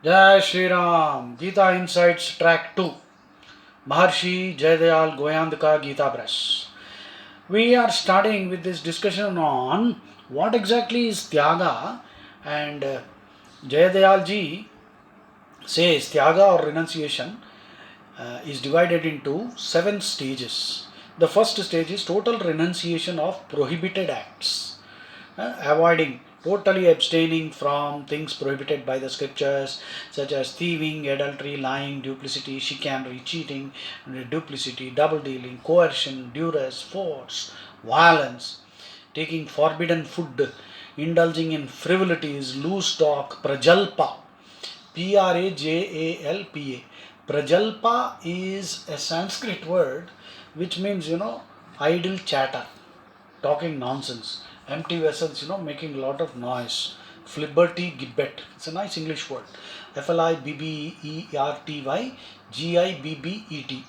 Jai Shri Ram. Gita Insights Track 2. Maharshi Jayadayal Goyandka Gita Press. We are starting with this discussion on what exactly is Tyaga, and Jayadayal ji says Tyaga or renunciation is divided into 7 stages. The first stage is total renunciation of prohibited acts, avoiding, totally abstaining from things prohibited by the scriptures, such as thieving, adultery, lying, duplicity, chicanery, cheating, duplicity, double dealing, coercion, duress, force, violence, taking forbidden food, indulging in frivolities, loose talk, prajalpa, Prajalpa. Prajalpa is a Sanskrit word which means, idle chatter, talking nonsense, empty vessels, making a lot of noise. Flibberty gibbet. It's a nice English word. Flibberty.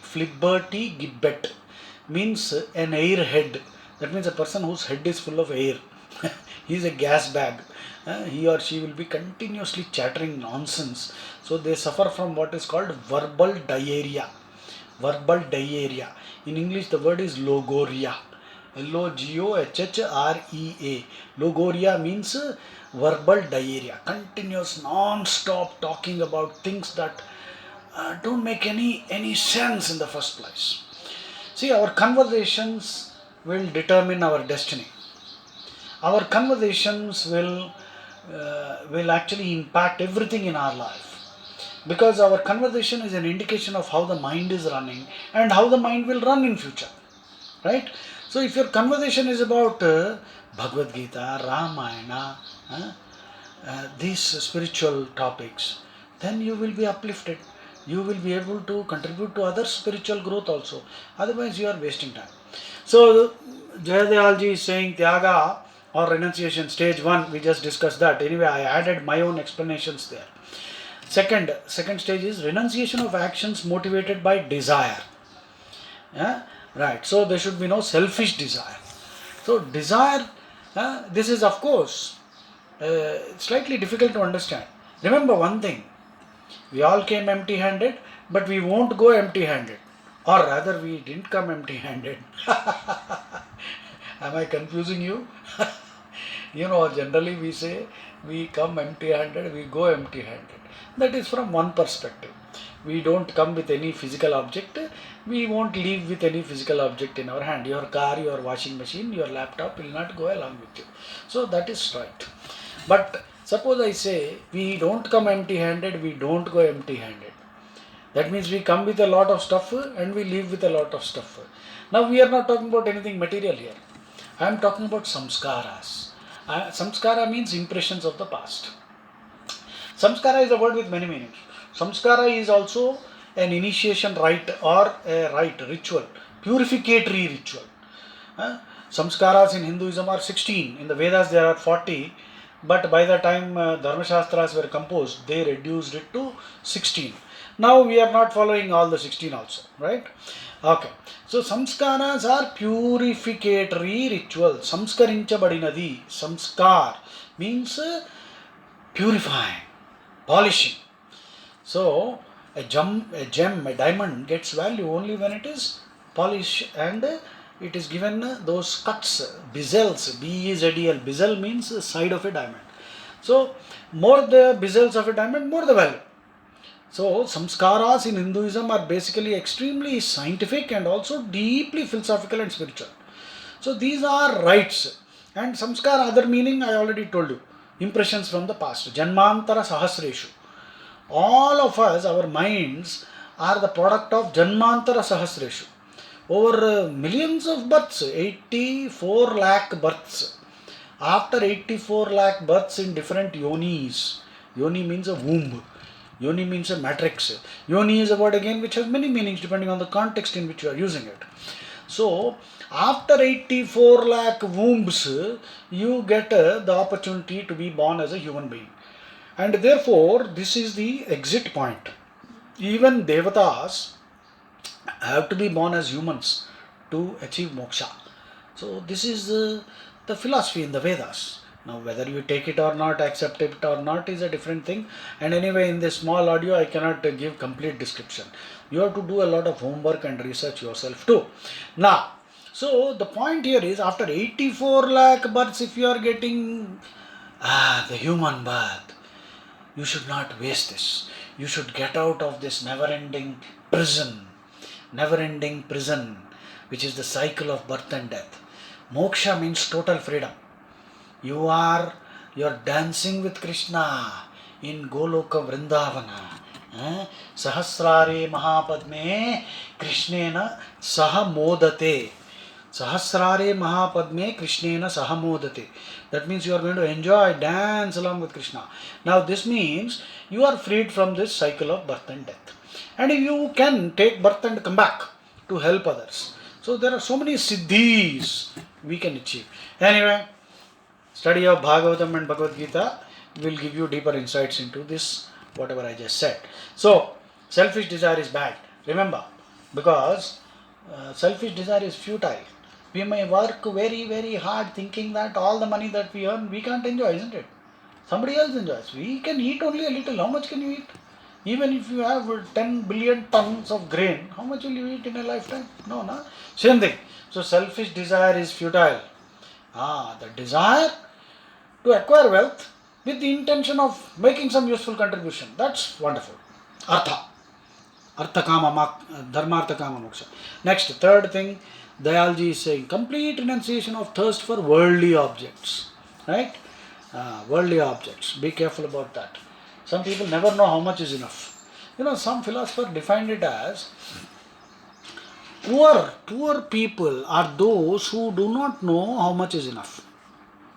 Flibberty gibbet means an airhead. That means a person whose head is full of air. He is a gas bag. He or she will be continuously chattering nonsense. So they suffer from what is called verbal diarrhea. Verbal diarrhea. In English, the word is logoria. Logohhrea. Logoria means verbal diarrhea. Continuous non-stop talking about things that don't make any sense in the first place. See, our conversations will determine our destiny. Our conversations will actually impact everything in our life, because our conversation is an indication of how the mind is running and how the mind will run in future, right? So if your conversation is about Bhagavad Gita, Ramayana, these spiritual topics, then you will be uplifted. You will be able to contribute to other spiritual growth also. Otherwise, you are wasting time. So, Jayadayalji is saying Tyaga or renunciation, stage 1, we just discussed that. Anyway, I added my own explanations there. Second stage is renunciation of actions motivated by desire. Yeah? Right. So, there should be no selfish desire. So, desire, this is of course slightly difficult to understand. Remember one thing, we all came empty handed, but we won't go empty handed. Or rather, we didn't come empty handed. Am I confusing you? Generally we say we come empty handed, we go empty handed. That is from one perspective. We don't come with any physical object, we won't leave with any physical object in our hand. Your car, your washing machine, your laptop will not go along with you. So that is right. But suppose I say we don't come empty handed, we don't go empty handed. That means we come with a lot of stuff and we leave with a lot of stuff. Now we are not talking about anything material here. I am talking about samskaras. Samskara means impressions of the past. Samskara is a word with many meanings. Samskara is also an initiation rite or a rite, ritual, purificatory ritual. Samskaras in Hinduism are 16. In the Vedas there are 40. But by the time Dharma Shastras were composed, they reduced it to 16. Now we are not following all the 16 also, right? Okay. So samskaras are purificatory rituals. Samskarincha badinadi. Samskar means purifying, polishing. So a gem, a diamond gets value only when it is polished and it is given those cuts, bezels, B-E-Z-E-L. Bezel means the side of a diamond. So more the bezels of a diamond, more the value. So samskaras in Hinduism are basically extremely scientific and also deeply philosophical and spiritual. So these are rites. And samskar, other meaning I already told you. Impressions from the past. Janmantara sahasreshu. All of us, our minds, are the product of Janmantara sahasreshu. Over millions of births, 84 lakh births. After 84 lakh births in different yonis, yoni means a womb, yoni means a matrix. Yoni is a word again which has many meanings depending on the context in which you are using it. So, after 84 lakh wombs, you get the opportunity to be born as a human being. And therefore, this is the exit point. Even devatas have to be born as humans to achieve moksha. So this is the philosophy in the Vedas. Now whether you take it or not, accept it or not is a different thing. And anyway, in this small audio I cannot give complete description. You have to do a lot of homework and research yourself too. Now, so the point here is, after 84 lakh births, if you are getting the human birth, you should not waste this. You should get out of this never-ending prison, which is the cycle of birth and death. Moksha means total freedom. You're dancing with Krishna in Goloka Vrindavana. Sahasrare Mahapadme Krishnena Sahamodate. Sahasrare Mahapadme Krishnena Sahamodate. That means you are going to enjoy, dance along with Krishna. Now this means you are freed from this cycle of birth and death. And if you can take birth and come back to help others. So there are so many siddhis we can achieve. Anyway, study of Bhagavatam and Bhagavad Gita will give you deeper insights into this, whatever I just said. So, selfish desire is bad. Remember, because selfish desire is futile. We may work very, very hard thinking that all the money that we earn, we can't enjoy, isn't it? Somebody else enjoys. We can eat only a little. How much can you eat? Even if you have 10 billion tons of grain, how much will you eat in a lifetime? No, no. Same thing. So, selfish desire is futile. The desire to acquire wealth with the intention of making some useful contribution. That's wonderful. Artha. Artha kama, dharmartha kama moksha. Next, third thing, Dayalji is saying, complete renunciation of thirst for worldly objects. Right? Worldly objects. Be careful about that. Some people never know how much is enough. Some philosopher defined it as poor people are those who do not know how much is enough.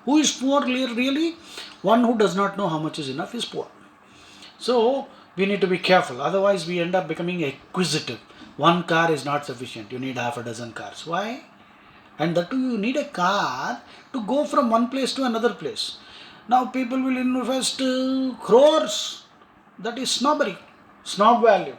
Who is poor really? One who does not know how much is enough is poor. So, we need to be careful. Otherwise, we end up becoming acquisitive. One car is not sufficient. You need half a dozen cars. Why? And that too, you need a car to go from one place to another place. Now, people will invest crores. That is snobbery. Snob value.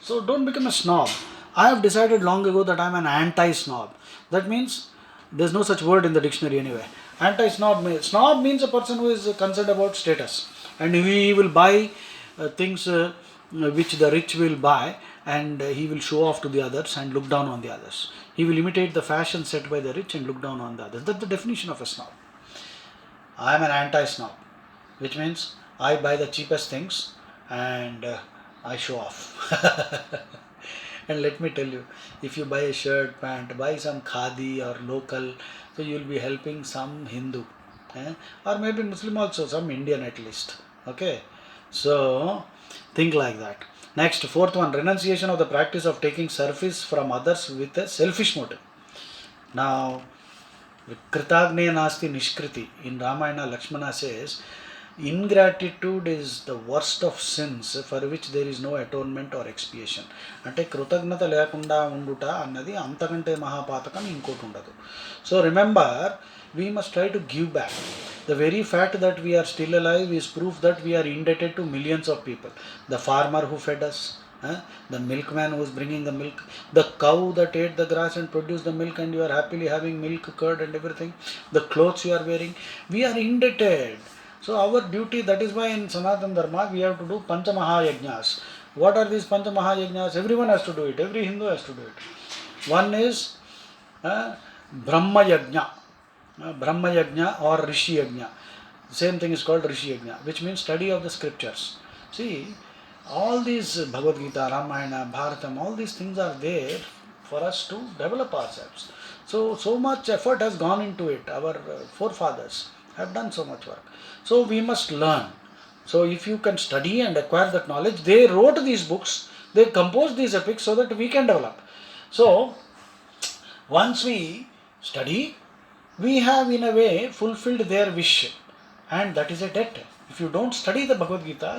So, don't become a snob. I have decided long ago that I am an anti-snob. That means there's no such word in the dictionary anyway. Anti-snob snob means a person who is concerned about status, and he will buy things which the rich will buy, and he will show off to the others and look down on the others. He will imitate the fashion set by the rich and look down on the others. That's the definition of a snob. I am an anti-snob, which means I buy the cheapest things and I show off. And let me tell you, if you buy a shirt, pant, buy some khadi or local, so you will be helping some Hindu, or maybe Muslim also, some Indian at least. Okay, so think like that. Next, fourth one, renunciation of the practice of taking service from others with a selfish motive. Now, Kritagneya nasti nishkriti. In Ramayana, Lakshmana says, ingratitude is the worst of sins for which there is no atonement or expiation. అంటే కృతజ్ఞత లేకుండా ఉండుట అన్నది అంతకంటే మహాపాతకం ఇంకోటి ఉండదు. So remember, we must try to give back. The very fact that we are still alive is proof that we are indebted to millions of people. The farmer who fed us, the milkman who is bringing the milk, the cow that ate the grass and produced the milk, and you are happily having milk, curd and everything, the clothes you are wearing, we are indebted. So our duty, that is why in Sanatana Dharma we have to do Pancha Mahayajnas. What are these Pancha Mahayajnas? Everyone has to do it. Every Hindu has to do it. One is Brahma Yajna. Brahma Yajna or Rishi Yajna. Same thing is called Rishi Yajna, which means study of the scriptures. See, all these Bhagavad Gita, Ramayana, Bharatam, all these things are there for us to develop ourselves. So much effort has gone into it. Our forefathers have done so much work. So we must learn. So if you can study and acquire that knowledge, they wrote these books, they composed these epics so that we can develop. So once we study, we have in a way fulfilled their wish, and that is a debt. If you don't study the Bhagavad Gita,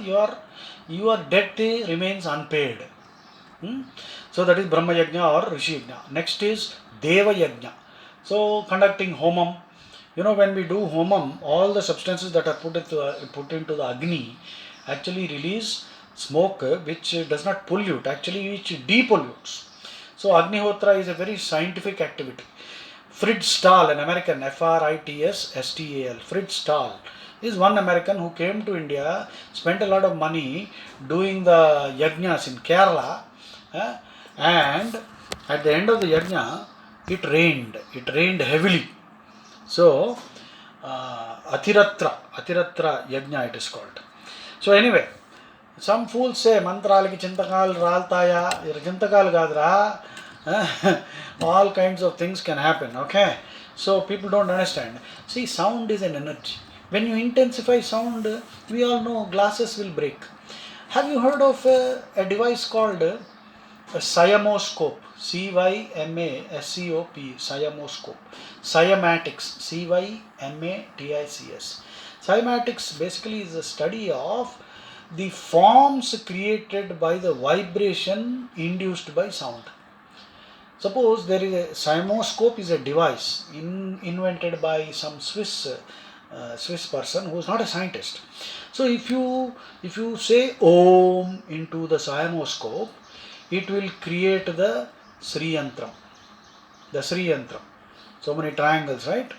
your debt remains unpaid. So that is Brahma Yajna or Rishi Yajna. Next is Deva Yajna. So conducting Homam. When we do Homam, all the substances that are put into the Agni actually release smoke which does not pollute, actually which depollutes. So Agnihotra is a very scientific activity. Fritz Stahl, an American, Fritstal, Fritz Stahl, is one American who came to India, spent a lot of money doing the yajnas in Kerala, and at the end of the yajna, it rained. It rained heavily. So, Atiratra Yajna it is called. So anyway, some fools say mantraliki chintakal raltaya, chintakal gadra, all kinds of things can happen, okay? So people don't understand. See, sound is an energy. When you intensify sound, we all know glasses will break. Have you heard of a device called a cymoscope? Cymacop, cymoscope. Cymatics, cymatics. Cymatics basically is a study of the forms created by the vibration induced by sound. Suppose there is a cymoscope is a device invented by some Swiss person who is not a scientist. So if you say Om into the cymoscope, it will create the Sri Yantram. The Sri Yantram. So many triangles, right?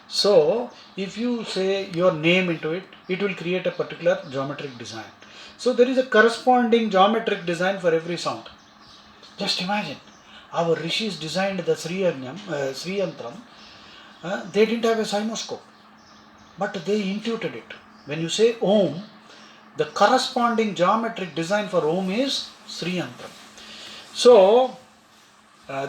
So if you say your name into it, it will create a particular geometric design. So there is a corresponding geometric design for every sound. Just imagine, our rishis designed the Sri Yantram. They didn't have a cymoscope, but they intuited it. When you say Om, the corresponding geometric design for Om is Sri Yantram. So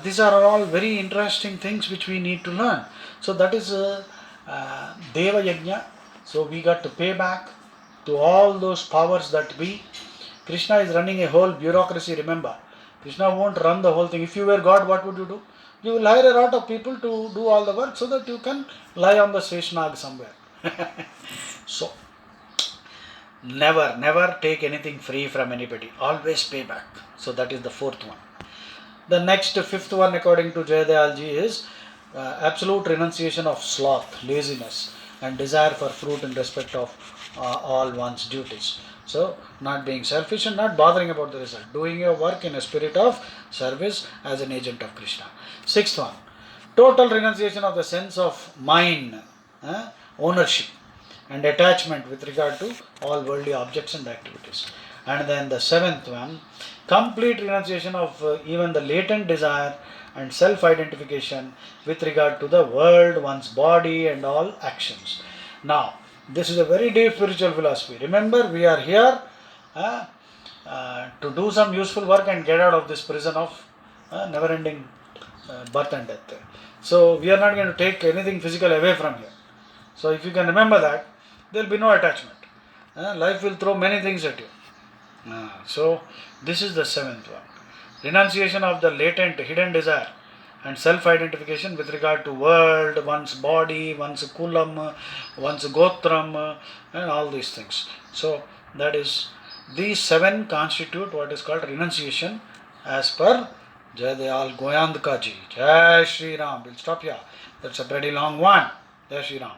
these are all very interesting things which we need to learn. So that is Deva Yajna. So we got to pay back to all those powers that be. Krishna is running a whole bureaucracy, remember. Krishna won't run the whole thing. If you were God, what would you do? You will hire a lot of people to do all the work so that you can lie on the Seshnag somewhere. So, never take anything free from anybody. Always pay back. So that is the fourth one. The next, fifth one according to Jayadayalji is absolute renunciation of sloth, laziness and desire for fruit in respect of all one's duties. So, not being selfish and not bothering about the result. Doing your work in a spirit of service as an agent of Krishna. Sixth one, total renunciation of the sense of mine, ownership and attachment with regard to all worldly objects and activities. And then the seventh one, complete renunciation of even the latent desire and self-identification with regard to the world, one's body and all actions. Now, this is a very deep spiritual philosophy. Remember, we are here to do some useful work and get out of this prison of never-ending birth and death. So, we are not going to take anything physical away from here. So, if you can remember that, there will be no attachment. Life will throw many things at you. So, this is the seventh one. Renunciation of the latent, hidden desire and self-identification with regard to world, one's body, one's kulam, one's gotram, and all these things. So, that is, these seven constitute what is called renunciation as per Jayadayal Goyandka ji. Jai Shri Ram. We'll stop here. That's a pretty long one. Jai Shri Ram.